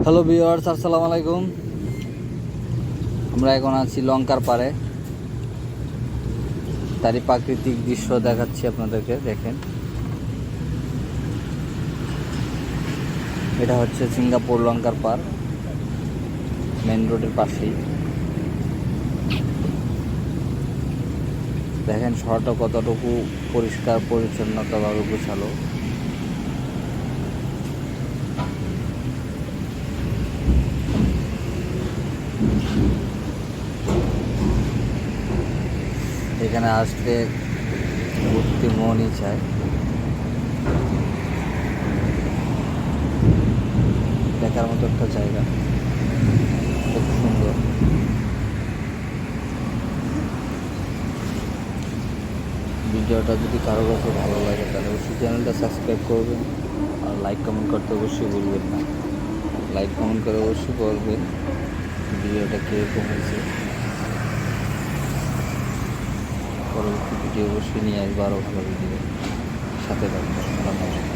Hello viewers, আসসালামু আলাইকুম। আমরা এখন আছি লঙ্কার পাড়ে, তারই প্রাকৃতিক দৃশ্য দেখাচ্ছি আপনাদেরকে। দেখেন, এটা হচ্ছে সিঙ্গাপুর লঙ্কার পাড়, মেন রোডের পাশেই। দেখেন শহরটা কতটুকু পরিষ্কার পরিচ্ছন্নতাভাবে গোছালো। এখানে আসলে ঘুরতে মনই চায়। দেখার মতো একটা জায়গা, খুব সুন্দর। ভিডিওটা যদি কারো কাছে ভালো লাগে তাহলে অবশ্যই চ্যানেলটা সাবস্ক্রাইব করবেন, আর লাইক কমেন্ট করতে অবশ্যই ভুলবেন না। লাইক কমেন্ট করে অবশ্যই বলবেন ভিডিওটা কীরকম হয়েছে। পরবর্তী ভিডিও অবশ্যই নিয়ে আসবো, আরও ভালো ভিডিও। সাথে থাকবেন। ধন্যবাদ।